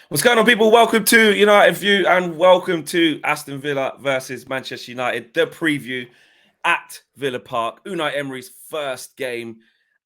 What's going on, people? Welcome to United View and welcome to Aston Villa versus Manchester United, the preview at Villa Park. Unai Emery's first game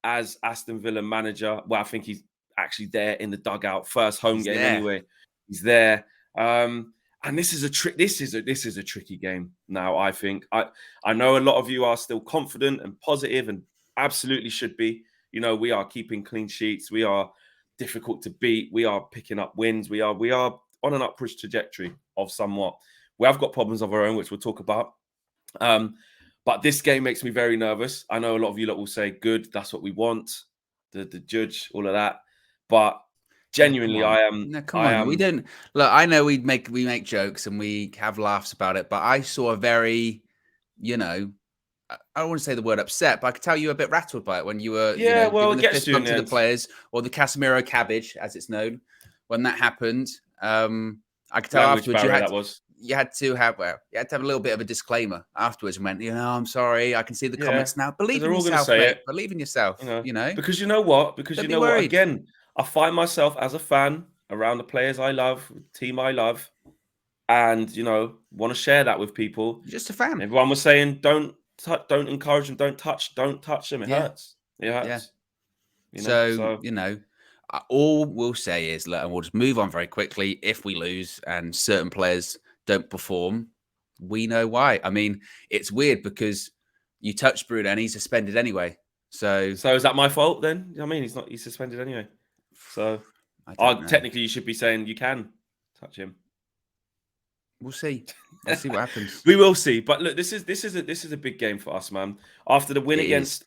as Aston Villa manager. Well, I think he's actually there in the dugout. First home game anyway. He's there. And this is a tricky game now, I think. I know a lot of you are still confident and positive and absolutely should be. We are keeping clean sheets. We are difficult to beat. We are picking up wins. We are on an upwards trajectory of somewhat. We have got problems of our own, which we'll talk about. But this game makes me very nervous. I know a lot of you lot will say, good, that's what we want. The judge, all of that. But genuinely, I am. No, come on. We don't look. I know we make jokes and we have laughs about it, but I saw a very, I don't want to say the word upset, but I could tell you were a bit rattled by it when you were, giving the fist bump to the players, or the Casemiro cabbage, as it's known. When that happened, I could tell afterwards you had to have a little bit of a disclaimer afterwards and went, I'm sorry. I can see the comments now. Believe in yourself, mate. Believe in yourself. Because you know what? Because you know what? Again, I find myself as a fan around the players I love, the team I love, and want to share that with people. You're just a fan. Everyone was saying, don't encourage them, don't touch them. It hurts. It hurts. Yeah. All we'll say is, and we'll just move on very quickly. If we lose and certain players don't perform, we know why. I mean, it's weird because you touched Bruno and he's suspended anyway. So is that my fault then? I mean, he's suspended anyway. So technically you should be saying you can touch him. We'll see. We'll see what happens. We will see. But look, this is a big game for us, man. After the win against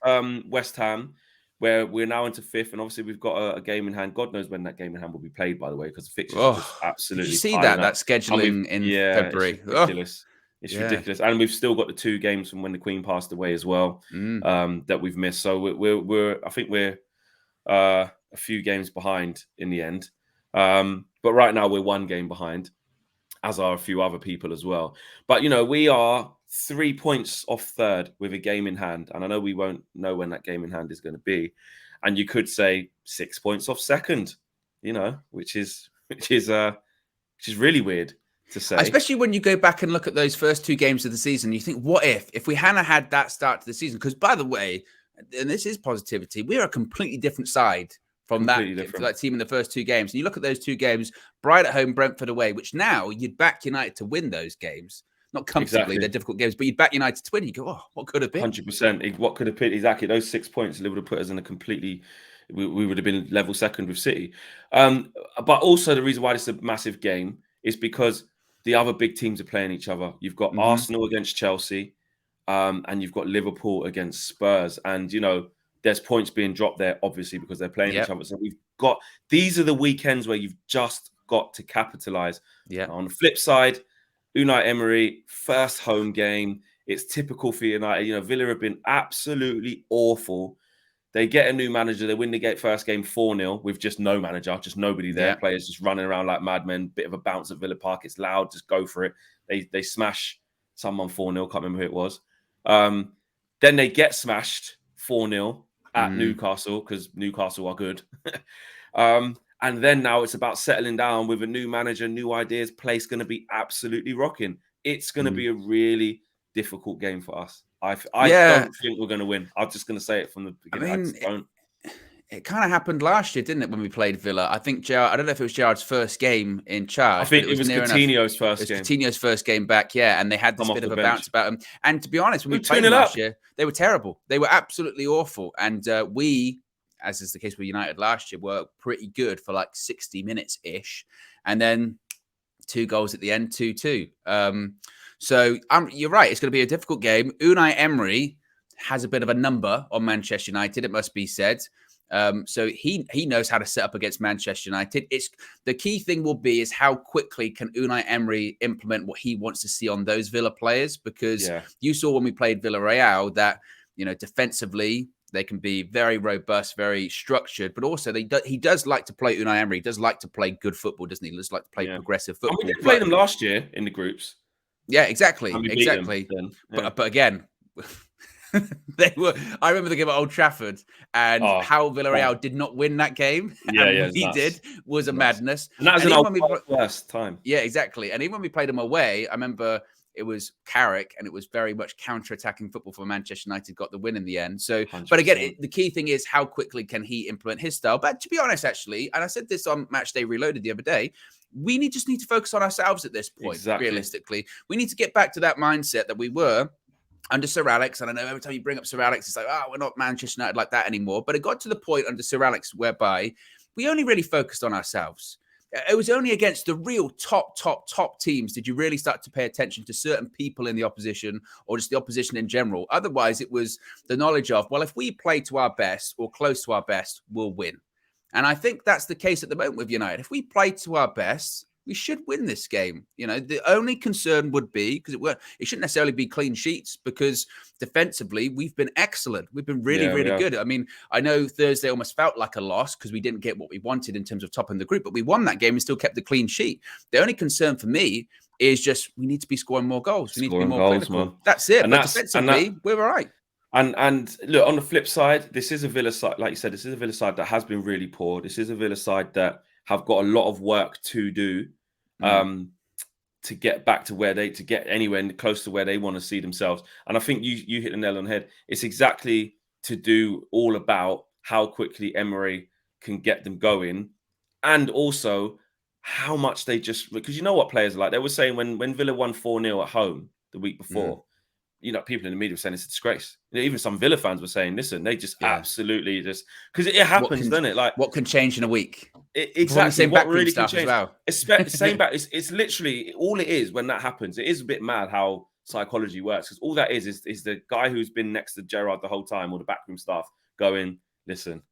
West Ham, where we're now into fifth, and obviously we've got a game in hand. God knows when that game in hand will be played, by the way, because the fixtures are just absolutely. Did you see that scheduling in February? It's ridiculous. It's ridiculous, and we've still got the 2 games from when the Queen passed away as well that we've missed. So I think we're a few games behind in the end, but right now we're 1 game behind, as are a few other people as well. But we are 3 points off third with a game in hand, and I know we won't know when that game in hand is going to be. And you could say 6 points off second, which is really weird to say. Especially when you go back and look at those first 2 games of the season, you think, what if we hadn't had that start to the season? Because by the way, and this is positivity, we're a completely different side from that team in the first 2 games. And you look at those 2 games, Brighton at home, Brentford away, which now you'd back United to win those games. Not comfortably, they're difficult games, but you'd back United to win. You go, oh, what could have been? 100%. What could have been? Exactly. Those 6 points would have put us in a completely... We would have been level second with City. But also the reason why this is a massive game is because the other big teams are playing each other. You've got Arsenal against Chelsea, and you've got Liverpool against Spurs. And, there's points being dropped there, obviously, because they're playing each other. So these are the weekends where you've just got to capitalise. Yeah. On the flip side, Unai Emery, first home game. It's typical for United. Villa have been absolutely awful. They get a new manager. They win the first game 4-0 with just no manager, just nobody there. Yeah. Players just running around like madmen. Bit of a bounce at Villa Park. It's loud. Just go for it. They smash someone 4-0. Can't remember who it was. Then they get smashed 4-0 at Newcastle because Newcastle are good. And then now it's about settling down with a new manager, new ideas. Place going to be absolutely rocking. It's going to be a really difficult game for us. I don't think we're going to win. I'm just going to say it from the beginning. It kind of happened last year, didn't it, when we played Villa? I think I don't know if it was Gerrard's first game in charge. I think it was Coutinho's first game. Coutinho's first game back, and they had this bit of a bounce about them. And to be honest, when we played them last year, they were terrible. They were absolutely awful. And we, as is the case with United last year, were pretty good for like 60 minutes-ish. And then 2 goals at the end, 2-2. So you're right. It's going to be a difficult game. Unai Emery has a bit of a number on Manchester United, it must be said. So he knows how to set up against Manchester United. The key thing will be is how quickly can Unai Emery implement what he wants to see on those Villa players, because you saw when we played Villarreal that, defensively, they can be very robust, very structured, but also he does like to play, Unai Emery does like to play good football, doesn't he? He does like to play progressive football. And we did play them last year in the groups. Yeah, exactly. But again, They were. I remember the game at Old Trafford and how Villarreal did not win that game, and we did was a madness. And that was an worst time. Yeah, exactly. And even when we played them away, I remember it was Carrick, and it was very much counter-attacking football for Manchester United. Got the win in the end. So, 100%. But again, the key thing is how quickly can he implement his style. But to be honest, actually, and I said this on Match Day Reloaded the other day, we just need to focus on ourselves at this point. Exactly. Realistically, we need to get back to that mindset that we were under Sir Alex. And I know every time you bring up Sir Alex, it's like, we're not Manchester United like that anymore. But it got to the point under Sir Alex whereby we only really focused on ourselves. It was only against the real top teams did you really start to pay attention to certain people in the opposition or just the opposition in general. Otherwise, it was the knowledge of, well, if we play to our best or close to our best, we'll win. And I think that's the case at the moment with United. If we play to our best, we should win this game. You know, the only concern would be, because it shouldn't necessarily be clean sheets, because defensively we've been excellent. We've been really good. I mean, I know Thursday almost felt like a loss because we didn't get what we wanted in terms of topping the group, but we won that game and still kept the clean sheet. The only concern for me is just we need to be scoring more goals. We need to be more clinical. Man. That's it. But defensively, we're all right. And look, on the flip side, this is a Villa side, like you said, this is a Villa side that has been really poor. This is a Villa side that have got a lot of work to do to get back to to get anywhere close to where they want to see themselves. And I think you hit the nail on the head. It's exactly to do all about how quickly Emery can get them going, and also how much they just, because you know what players are like. They were saying when Villa won 4-0 at home the week before, you know, people in the media were saying it's a disgrace. You know, even some Villa fans were saying, listen, they just absolutely just, because it happens, doesn't it? Like, what can change in a week? Exactly. What really can change? Well. It's literally all it is when that happens. It is a bit mad how psychology works, because all that is the guy who's been next to Gerrard the whole time, or the backroom staff going, listen,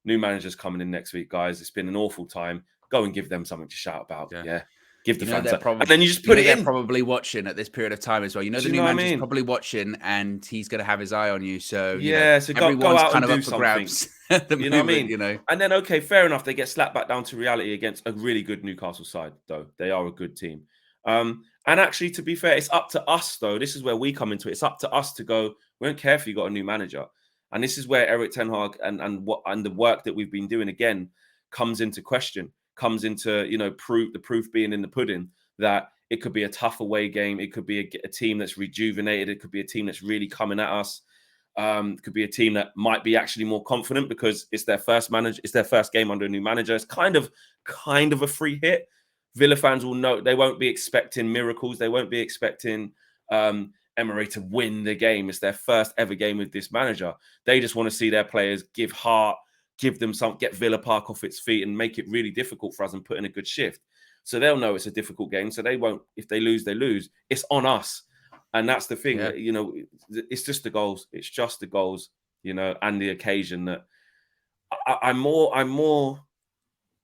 new manager's coming in next week, guys. It's been an awful time. Go and give them something to shout about. Yeah. Give the fans and then you just put it in. They're probably watching at this period of time as well. You know, the new manager's probably watching, and he's going to have his eye on you. So so everyone's go out kind of up for something. Grabs. You know what I mean? You know, and then fair enough. They get slapped back down to reality against a really good Newcastle side, though. They are a good team. And actually, to be fair, it's up to us, though. This is where we come into it. It's up to us to go. We don't care if you got a new manager, and this is where Erik ten Hag and the work that we've been doing again comes into question. Comes into the proof being in the pudding. That it could be a tough away game. It could be a team that's rejuvenated. It could be a team that's really coming at us. It could be a team that might be actually more confident because it's their first manager. It's their first game under a new manager. It's kind of a free hit. Villa fans will know they won't be expecting miracles. They won't be expecting Emery to win the game. It's their first ever game with this manager. They just want to see their players give heart, give them get Villa Park off its feet and make it really difficult for us and put in a good shift. So they'll know it's a difficult game. So they won't, if they lose, they lose. It's on us. And that's the thing, it's just the goals. It's just the goals, and the occasion that I'm more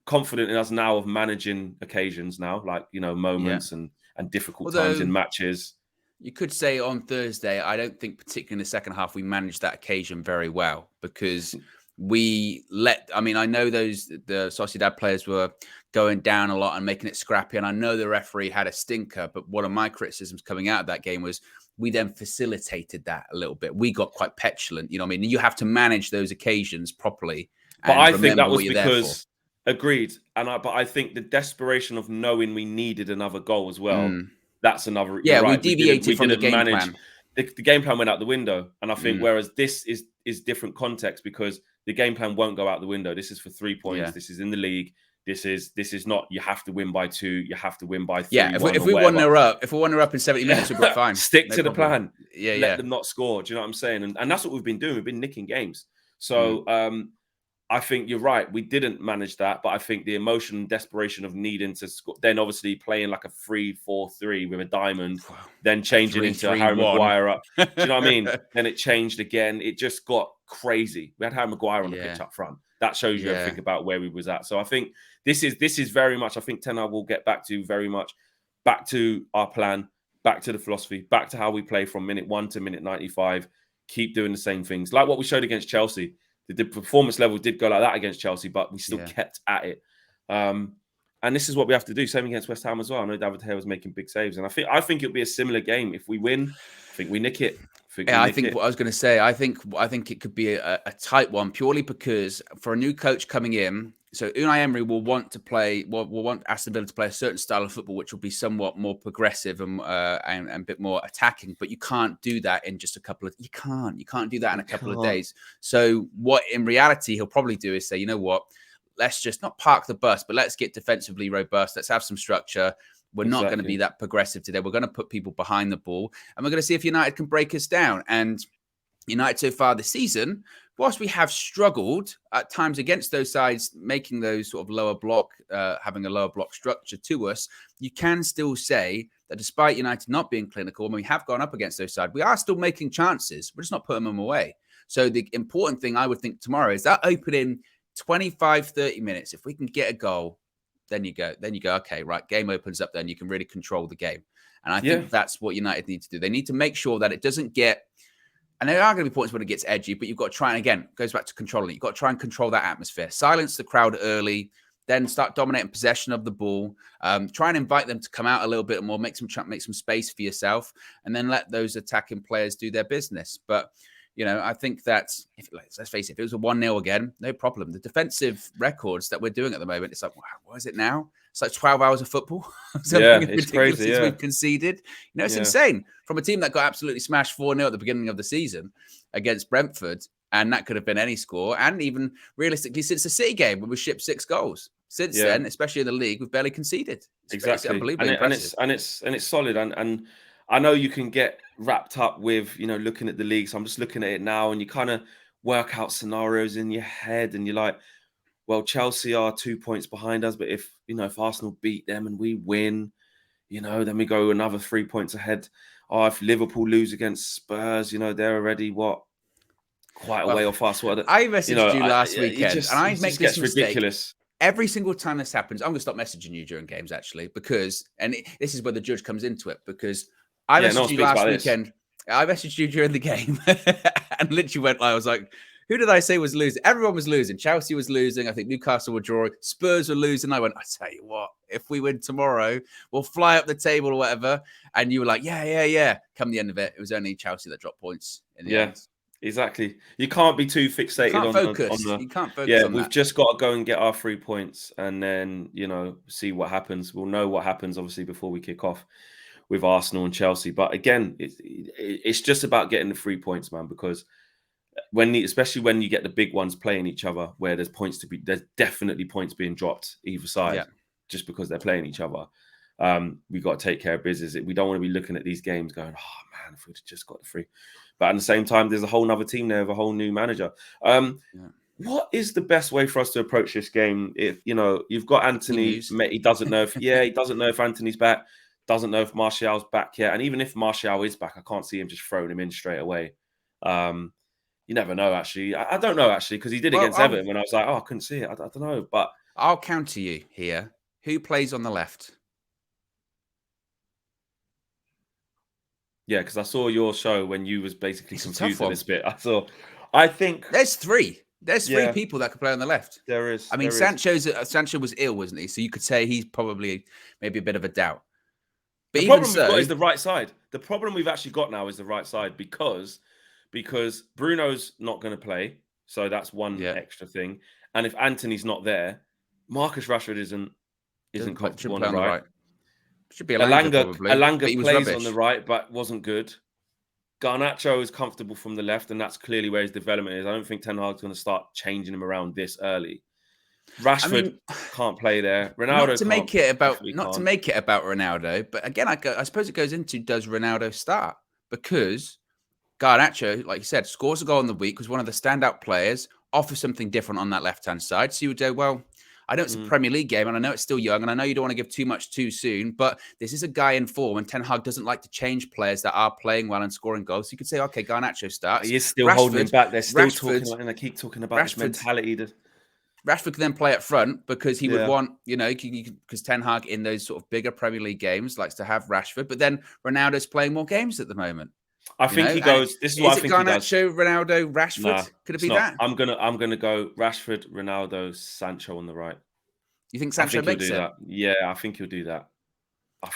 confident in us now of managing occasions now, like, moments and difficult times in matches. You could say on Thursday, I don't think particularly in the second half, we managed that occasion very well because I know the Sociedad players were going down a lot and making it scrappy. And I know the referee had a stinker, but one of my criticisms coming out of that game was we then facilitated that a little bit. We got quite petulant, you have to manage those occasions properly. But I think that was because, agreed. But I think the desperation of knowing we needed another goal as well, that's another. Yeah, right. We deviated from the game plan. The game plan went out the window. And I think whereas this is different context because the game plan won't go out the window. This is for 3 points. Yeah. This is in the league. This is not, you have to win by 2. You have to win by 3. Yeah, if we won her up in 70 minutes, we'll be fine. Stick to the plan. Let them not score. Do you know what I'm saying? And that's what we've been doing. We've been nicking games. So I think you're right. We didn't manage that, but I think the emotion and desperation of needing to score, then obviously playing like a 3-4-3 with a diamond, then changing into Harry Maguire up. Do you know what I mean? Then it changed again. It just got crazy. We had Harry Maguire on the pitch up front. That shows you everything about where we was at. So I think this is very much, I think Ten Hag will get back to our plan, back to the philosophy, back to how we play from minute 1 to minute 95. Keep doing the same things. Like what we showed against Chelsea. The performance level did go like that against Chelsea, but we still kept at it. And this is what we have to do. Same against West Ham as well. I know David Hare was making big saves. And I think it'll be a similar game. If we win, I think we nick it. I Yeah, I think what I was going to say, I think it could be a tight one purely because for a new coach coming in, so Unai Emery will want Aston Villa to play a certain style of football, which will be somewhat more progressive and a bit more attacking. But you can't do that in just a couple of. You can't do that in a couple of days. So what in reality he'll probably do is say, you know what, let's just not park the bus, but let's get defensively robust. Let's have some structure. We're not going to be that progressive today. We're going to put people behind the ball, and we're going to see if United can break us down. And United so far this season, whilst we have struggled at times against those sides, making those sort of lower block, having a lower block structure to us, you can still say that despite United not being clinical, when we have gone up against those sides, we are still making chances. We're just not putting them away. So the important thing I would think tomorrow is that opening 25, 30 minutes, if we can get a goal, then you go, okay, right, game opens up, then you can really control the game. And I think that's what United need to do. They need to make sure that it doesn't get, and there are going to be points when it gets edgy, but you've got to try, and again, it goes back to controlling. You've got to try and control that atmosphere. Silence the crowd early, then start dominating possession of the ball. Try and invite them to come out a little bit more, make some space for yourself, and then let those attacking players do their business. But I think that, let's face it, if it was a 1-0 again, no problem. The defensive records that we're doing at the moment, it's like, wow, what is it now? It's like 12 hours of football. It's crazy. We've conceded. It's insane. From a team that got absolutely smashed 4-0 at the beginning of the season against Brentford, and that could have been any score. And even realistically, since the City game, when we shipped 6 goals. Since then, especially in the league, we've barely conceded. It's unbelievably impressive. And it's solid. And I know you can get wrapped up with, looking at the league. So I'm just looking at it now, and you kind of work out scenarios in your head, and you're like, well, Chelsea are 2 points behind us, but if Arsenal beat them and we win, then we go another 3 points ahead. Oh, if Liverpool lose against Spurs, they're already quite a way off us. I messaged you last weekend, and I make this mistake. Ridiculous. Every single time this happens, I'm going to stop messaging you during games, actually, because, this is where the judge comes into it, because I messaged you last weekend. I messaged you during the game and literally I was like, who did I say was losing? Everyone was losing. Chelsea was losing. I think Newcastle were drawing. Spurs were losing. I went, I tell you what, if we win tomorrow, we'll fly up the table or whatever. And you were like, yeah. Come the end of it, it was only Chelsea that dropped points in the end. Exactly. You can't be too fixated on the. You can't focus. Yeah, we've just got to go and get our 3 points, and then see what happens. We'll know what happens obviously before we kick off with Arsenal and Chelsea. But again, it's just about getting the 3 points, man. Because especially when you get the big ones playing each other, where there's definitely points being dropped either side, just because they're playing each other. We've got to take care of business. We don't want to be looking at these games going, oh man, if we'd just got the 3. But at the same time, there's a whole other team there with a whole new manager. What is the best way for us to approach this game? If you've got Anthony, he doesn't know if Anthony's back, doesn't know if Martial's back yet, and even if Martial is back, I can't see him just throwing him in straight away. You never know, actually. I don't know, actually, because he did against Everton when I was like, I couldn't see it. I don't know, but I'll counter you here. Who plays on the left? Yeah, because I saw your show when you was basically confused with this bit. I think there's 3. There's 3 people that could play on the left. There is. I mean, Sancho was ill, wasn't he? So you could say he's probably maybe a bit of a doubt. But the problem we've got is the right side. The problem we've actually got now is the right side because Bruno's not going to play. So that's one extra thing. And if Anthony's not there, Marcus Rashford isn't comfortable on the right. Should be Elanga plays on the right, but wasn't good. Garnacho is comfortable from the left, and that's clearly where his development is. I don't think Ten Hag's going to start changing him around this early. Rashford can't play there. Ronaldo not to make it about Ronaldo, but again, I suppose it goes into, does Ronaldo start? Because Garnacho, like you said, scores a goal in the week, was one of the standout players, offers something different on that left-hand side. So you would go, well, I know it's a Premier League game, and I know it's still young, and I know you don't want to give too much too soon, but this is a guy in form, and Ten Hag doesn't like to change players that are playing well and scoring goals. So you could say, okay, Garnacho starts. He is still holding him back. They're still talking, and they keep talking about this mentality. Rashford could then play up front because he would want, because Ten Hag in those sort of bigger Premier League games likes to have Rashford, but then Ronaldo's playing more games at the moment. I think he goes. This is what I think he does. Garnacho, Ronaldo, Rashford. Nah, could it be that? I'm gonna go Rashford, Ronaldo, Sancho on the right. You think Sancho makes it? That. Yeah, I think he'll do that.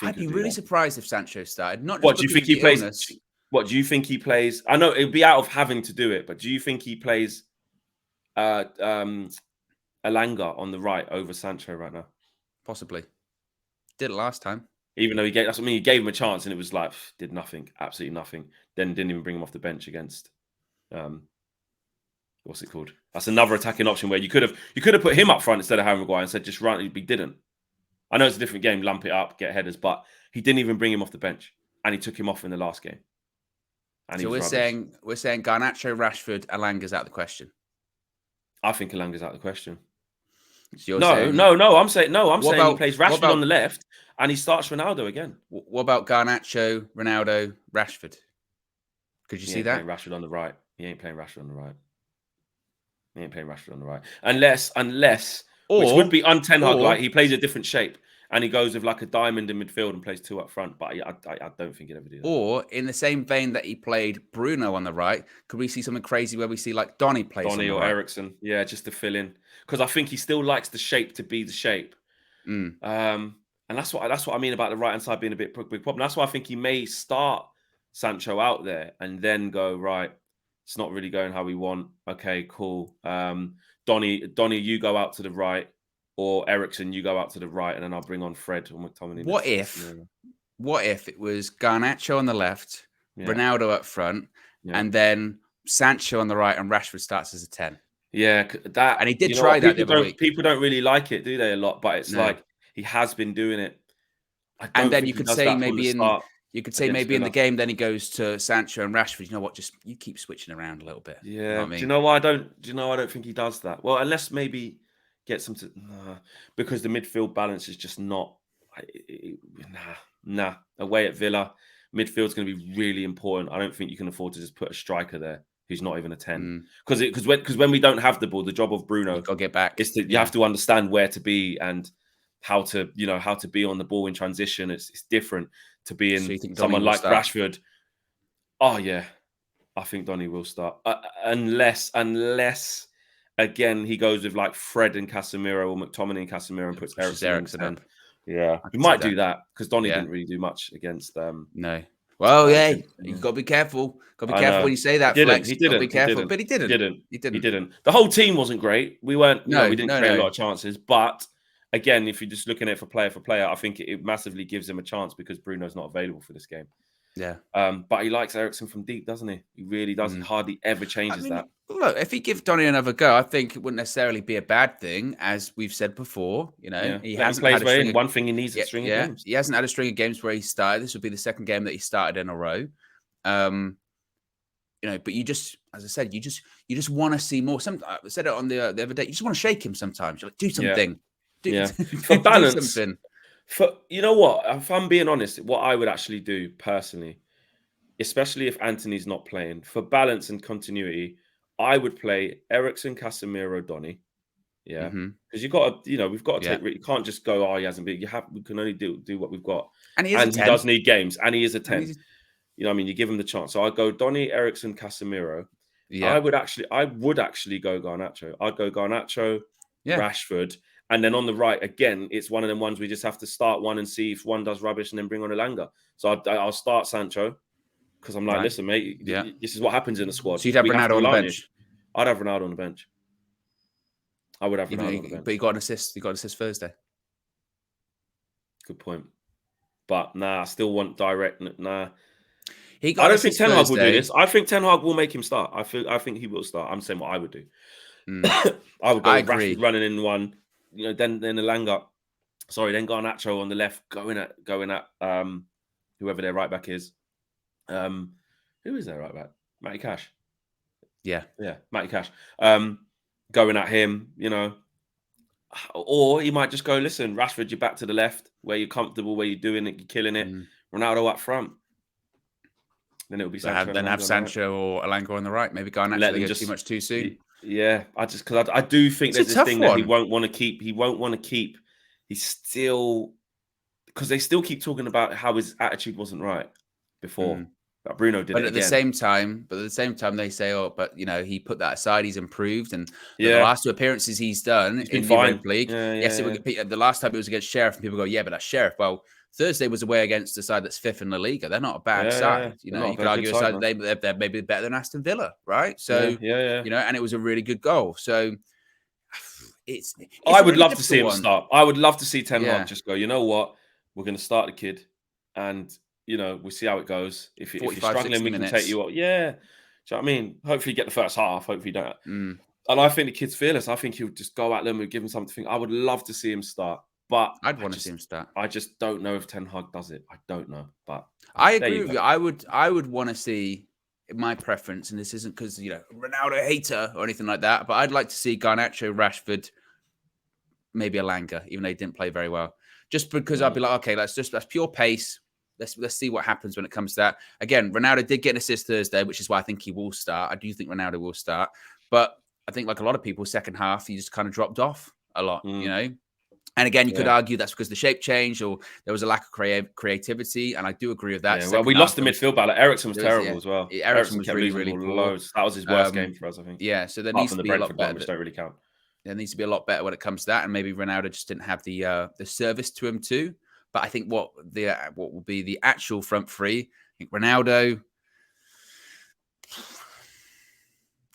I'd be really surprised if Sancho started. Not just what do you think he plays? What do you think he plays? I know it'd be out of having to do it, but do you think he plays Alanga on the right over Sancho right now? Possibly. Did it last time. Even though that's what I mean, he gave him a chance and it was like, did nothing, absolutely nothing. Then didn't even bring him off the bench against, what's it called? That's another attacking option where you could have put him up front instead of Harry Maguire and said, just run. He didn't. I know it's a different game, lump it up, get headers, but he didn't even bring him off the bench and he took him off in the last game. And so we're saying Garnacho, Rashford, Alanga's out of the question. I think Alanga's out of the question. So no. I'm saying he plays Rashford on the left and he starts Ronaldo again. What about Garnacho, Ronaldo, Rashford? Could you see that? Rashford on the right. He ain't playing Rashford on the right. Unless, which would be un-Ten Hag, like he plays a different shape and he goes with like a diamond in midfield and plays two up front. But I don't think he'd ever do that. Or in the same vein that he played Bruno on the right, could we see something crazy where we see like Donny plays on the right? Eriksen, yeah, just to fill in. Because I think he still likes the shape to be the shape. And that's what I mean about the right hand side being a big problem. That's why I think he may start Sancho out there and then go, right, it's not really going how we want. Okay, cool. Donny, you go out to the right, or Eriksen, you go out to the right, and then I'll bring on Fred or McTominay. What if it was Garnacho on the left, Ronaldo up front, and then Sancho on the right, and Rashford starts as a 10? Yeah, that, and he did try that the other week. People don't really like it, do they? A lot, but it's like he has been doing it. And then you could say maybe in the game, then he goes to Sancho and Rashford. You know what? Just you keep switching around a little bit. Yeah. You know what I mean? Do you know why I don't? Do you know I don't think he does that? Well, unless maybe gets him to because the midfield balance is just not. Nah. Away at Villa, midfield's going to be really important. I don't think you can afford to just put a striker there who's not even a 10. Because when we don't have the ball, the job of Bruno got to get back. Is you have to understand where to be and how to be on the ball in transition. It's different to be in someone like Rashford. Oh yeah, I think Donny will start unless again he goes with like Fred and Casemiro or McTominay and Casemiro and puts Eriksen up. Yeah, he might do that because Donny didn't really do much against. No. Well, yeah, you've got to be careful. Got to be careful when you say that. He didn't. Be careful, but he didn't. He didn't. The whole team wasn't great. We weren't. We didn't create a lot of chances. But again, if you're just looking at it for player, I think it massively gives him a chance because Bruno's not available for this game. Yeah. But he likes Eriksen from deep, doesn't he? He really does. He hardly ever changes that. Look, if he gives Donny another go, I think it wouldn't necessarily be a bad thing, as we've said before. You know, he hasn't had a string one thing he needs a string of games. He hasn't had a string of games where he started. This would be the second game that he started in a row. You know, but you just, as I said, you just want to see more. I said it on the other day. You just want to shake him sometimes. You're like, do something. For balance. You know what? If I'm being honest, what I would actually do personally, especially if Anthony's not playing, for balance and continuity, I would play Eriksen, Casemiro, Donny. Yeah, because you've got to, we've got to take. You can't just go, he hasn't been. We can only do what we've got. And he does need games, and he is a 10. You know what I mean? You give him the chance. So I'd go Donny, Eriksen, Casemiro. Yeah, I would actually go Garnacho. I'd go Garnacho, Rashford. And then on the right, again, it's one of them ones we just have to start one and see if one does rubbish and then bring on Alanga. So I'll start Sancho because I'm like, listen, mate, this is what happens in the squad. So you'd have Ronaldo on the bench? I'd have Ronaldo on the bench. I would have Ronaldo on the bench. But he got an assist. He got an assist Thursday. Good point. But I still want direct. I don't think Ten Hag will do this. I think Ten Hag will make him start. I think he will start. I'm saying what I would do. I would go Rashford running in one. Then Alanga, then Garnacho on the left, going at whoever their right back is. Who is their right back? Matty Cash. Yeah, Matty Cash. Going at him, or he might just go, listen, Rashford, you're back to the left, where you're comfortable, where you're doing it, you're killing it. Ronaldo up front. Then it'll be Sancho. Then have Sancho or Alanga on the right. Maybe Garnacho goes too much too soon. Yeah, because I do think there's this thing that he won't want to keep. He won't want to keep. He's still, because they still keep talking about how his attitude wasn't right before. But Bruno did. But at the same time, they say, he put that aside. He's improved, and the last two appearances he's done in the Europa League. The last time it was against Sheriff, and people go, but that's Sheriff. Well, Thursday was away against the side that's 5th in La Liga. They're not a bad side. You know, you could argue a side they're maybe better than Aston Villa, right? So, you know, and it was a really good goal. So it's I would love to see him start. I would love to see Ten Hag just go, you know what? We're going to start the kid and, you know, we'll see how it goes. If you're struggling, we can take you up. Yeah. Do you know what I mean? Hopefully you get the first half. Hopefully you don't. And I think the kid's fearless. I think he'll just go at them and give him something to think. I would love to see him start. But I'd want to see him start. I just don't know if Ten Hag does it. I don't know. But I agree with you. I would want to see my preference, and this isn't because, you know, Ronaldo hater or anything like that, but I'd like to see Garnacho, Rashford, maybe Alanga, even though he didn't play very well. Just because I'd be like, okay, that's pure pace. Let's see what happens when it comes to that. Again, Ronaldo did get an assist Thursday, which is why I think he will start. I do think Ronaldo will start. But I think, like a lot of people, second half, he just kind of dropped off a lot, you know? And again, you could argue that's because the shape changed or there was a lack of creativity. And I do agree with that. Yeah, well, we lost the midfield battle. Ericsson was terrible as well. Ericsson was really poor. That was his worst game for us, I think. Yeah, so there needs to be a lot better. Which don't really count. There needs to be a lot better when it comes to that. And maybe Ronaldo just didn't have the service to him too. But I think what will be the actual front three, I think Ronaldo,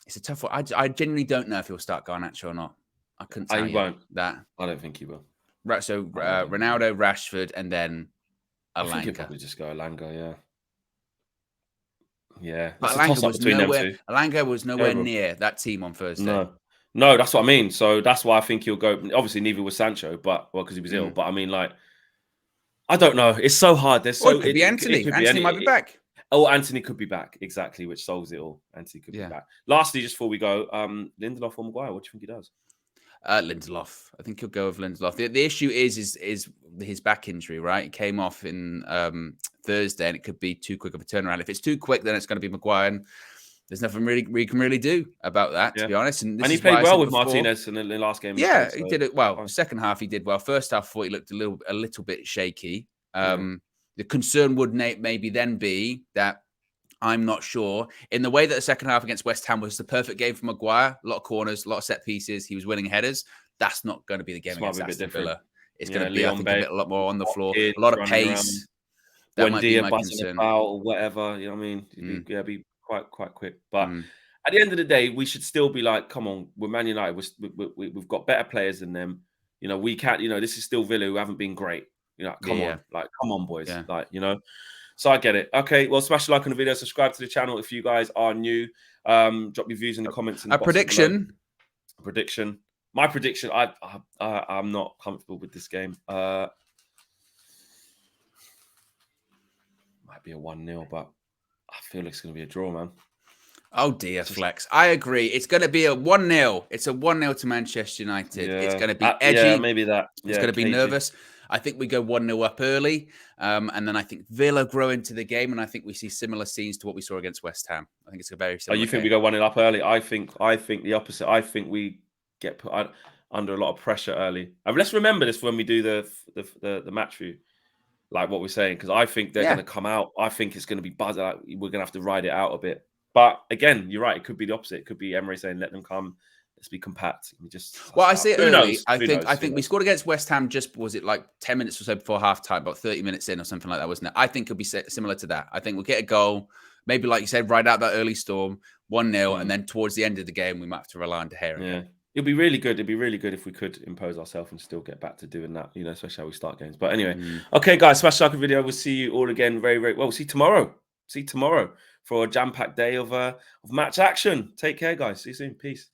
it's a tough one. I genuinely don't know if he'll start Garnacho or not. I couldn't tell you won't. That. I don't think he will. Right, so Ronaldo, Rashford, and then Alanga. I think he'll probably just go Alanga, yeah. Yeah. But Alanga was nowhere near that team on Thursday. No, that's what I mean. So that's why I think he'll go. Obviously, neither was Sancho, because he was ill. But I mean, like, I don't know. It's so hard. It could be Anthony. Anthony might be back. Oh, Anthony could be back. Exactly, which solves it all. Anthony could be back. Lastly, just before we go, Lindelof or Maguire, what do you think he does? Lindelof. I think he'll go with Lindelof. The issue is his back injury, right? It came off in Thursday, and it could be too quick of a turnaround. If it's too quick, then it's going to be Maguire. And there's nothing really we can really do about that, to be honest. And he played well with Martinez in the last game. Yeah, he did it well. Second half, he did well. First half, I thought he looked a little bit shaky. The concern would maybe then be that I'm not sure. In the way that the second half against West Ham was the perfect game for Maguire, a lot of corners, a lot of set pieces, he was winning headers. That's not going to be the game against Aston Villa. It's going to be, I think, a lot more on the floor, a lot of pace. That might be my concern. About or whatever, you know what I mean? Be quite quick. But at the end of the day, we should still be like, come on, we're Man United. We've got better players than them. You know, we can't. You know, this is still Villa who haven't been great. You know, come on, boys. Yeah. Like, you know. So I get it. Okay, well, smash a like on the video, subscribe to the channel if you guys are new. Drop your views in the comments. My prediction. My prediction. I'm not comfortable with this game. Might be a 1-0, but I feel like it's going to be a draw, man. Oh dear, Flex. I agree. It's going to be a 1-0. It's a 1-0 to Manchester United. Yeah. It's going to be edgy. Yeah, maybe that. It's going to be nervous. I think we go 1-0 up early, and then I think Villa grow into the game, and I think we see similar scenes to what we saw against West Ham. I think it's a very similar. You think we go 1-0 up early? I think the opposite. I think we get put under a lot of pressure early. And let's remember this when we do the match view, like what we're saying, because I think they're going to come out. I think it's going to be buzzing. Like, we're going to have to ride it out a bit. But again, you're right. It could be the opposite. It could be Emery saying, "Let them come. Let's be compact." I say it early. I think we scored against West Ham. Was it like 10 minutes or so before halftime? About 30 minutes in or something like that, wasn't it? I think it'll be similar to that. I think we'll get a goal. Maybe, like you said, ride out that early storm, 1-0, and then towards the end of the game, we might have to rely on De Gea again. It'd be really good. It'd be really good if we could impose ourselves and still get back to doing that, you know, especially how we start games. But anyway, okay, guys, smash like a video. We'll see you all again very, very well. We'll see tomorrow. For a jam-packed day of match action. Take care, guys. See you soon. Peace.